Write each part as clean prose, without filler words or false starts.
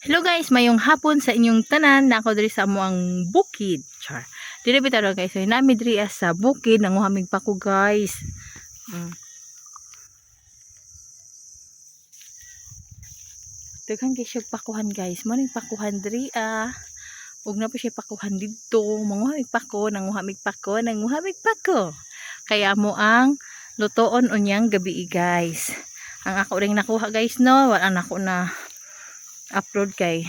Hello guys, mayong hapon sa inyong tanan na ako diri sa amuang bukid. Char. Dili bitaw guys, so nami diri sa bukid nanguhamig pa ko guys. Daghan kay siya pakuhan guys. Mo ning pakuhan diri ug na po siya pakuhan didto. Manguhamig pa ko, nanguhamig pa ko. Kaya mo ang lutoon unyang gabi guys. Ang ako ring nakuha guys no, wala na ako na upload kay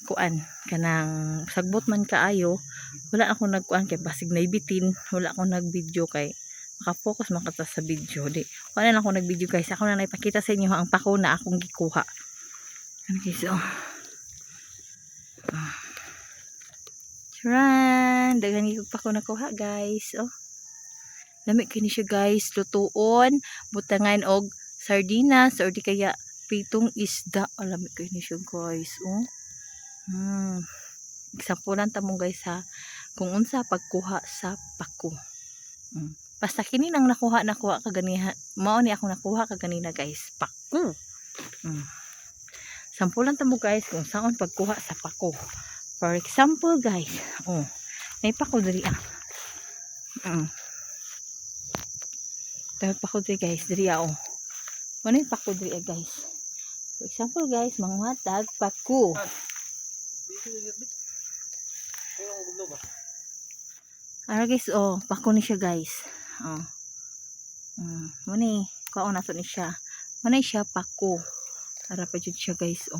kuan kanang sagbot man kaayo, wala ako nagkuan kay basig naibitin, wala ako nagvideo kay maka-focus man kata sa video di wala na ako nagvideo guys. Ako na naipakita sa inyo ang pako na akong gikuha. Okay, so charan, daghan gyud pako nakuha guys. Lami kini siya guys, lutuon butangan og sardinas or di kaya pitong isda. Lami kini siya guys. Eksampulan ta mo guys ha kung unsa pagkuha sa pako. Basta kini nang nakuha kaganiha, mao ni ako nakuha kaganina guys, pako. Sampulan ta mo guys kung saan pagkuha sa pako. For example guys, may pako diri Dahil pako diri guys, diri Ano yung pako diri guys? For example guys, manghatag pako. Ara guys, pako ni siya guys. Mani, kuha na to ni siya. Mani siya pako. Ara pa jud siya guys,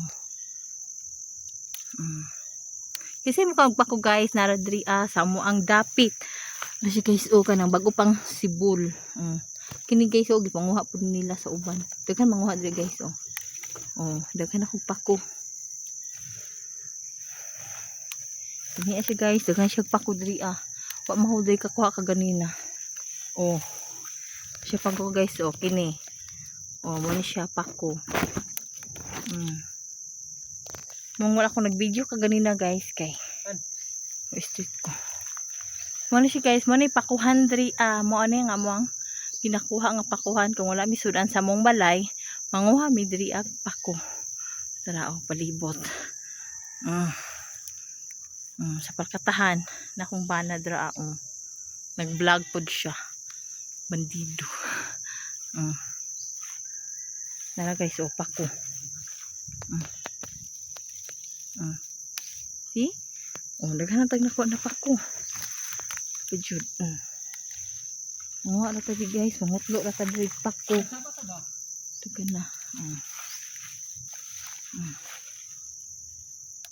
Kasi mukha pako guys, nara diri sa mo ang dapit. Kasi guys, kanang bago pang sibol. Kini guys, gipanguha pud nila sa uban. Daghan manguha diri guys, daghan ako pako. Kini siya guys, daghan siya pako diri wa mahuday kakuha kaganina. Siya pako guys, kini. Mo ni siya pako. Mong wala ko nag-video kaganina guys kay street ko. Mo ni siya guys, mo ni pakuhan diri mo ani nga mo ang ginakuha nga pakuhan kung wala mi sudan sa mong balay, manguha mi diri pako. Tara palibot. Sa pagkatahan na kung bana dra nag-vlog pod siya. Bandido. Nara guys, pako. See? Daghan na tag nakuha na pako. Pajud. Mga rata di guys, mangutlo rata diri pako. Daghan na.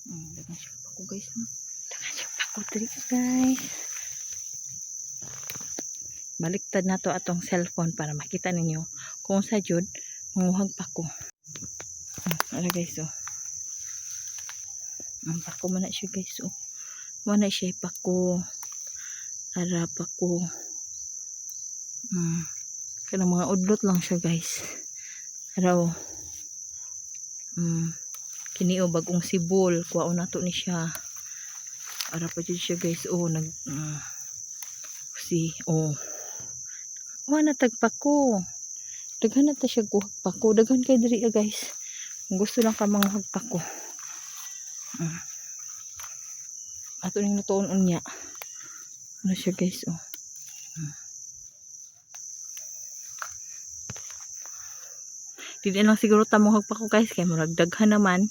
Daghan siya pako guys, no? Daghan siya pako diri guys. Baliktad na to atong cellphone para makita ninyo kung sa jud manguhag pako. Ara guys, pako man na siya guys, Mana siya pako. Ara pako. Kanang mga udlot lang siya guys. Ara kini bagong sibol, kuha na to ni siya. Ara pa jud siya guys, kuha na tagpako. Daghan na ta siya kuha pako. Daghan kay diri guys. Kung gusto lang ka manguhag pako. Ato ning lutoon unya. Ano siya guys, Dili lang siguro ta manguhag pako guys kay murag daghan naman.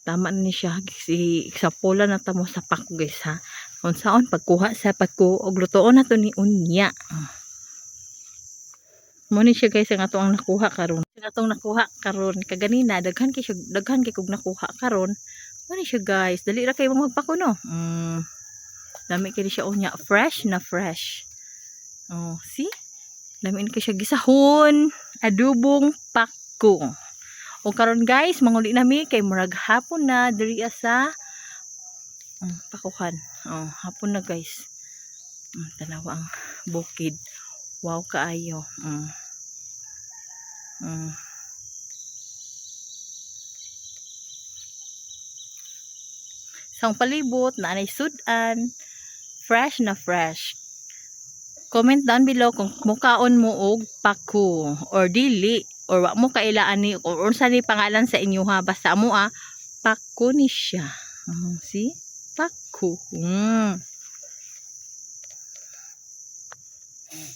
Tama na ni siya. Iksapola na ta mo sa pako guys ha. Kung saan pagkuha sa pako og lutoon na to ni unya. Mo ni siya guys ang atong nakuha karon. Kaganina daghan kay kog nakuha karon. Mo ni siya guys, dali ra kay manguhag pako no. Dami kay siya unya, fresh na fresh. See? Dami kay siya gisahon, adubong pako. O karon guys, manguli nami kay murag hapon na diri sa pakuhan. Hapon na guys. Tanawa ang bukid. Wow kaayo. Sang palibot na anay sudan, fresh na fresh. Comment down below kung mukaon mo og pako or dili. or wa mo kailaan ni or unsa ni pangalan sa inyo ha, basta amo pako ni siya. See? Pako.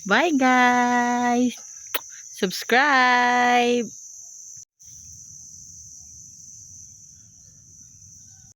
Bye guys. Subscribe.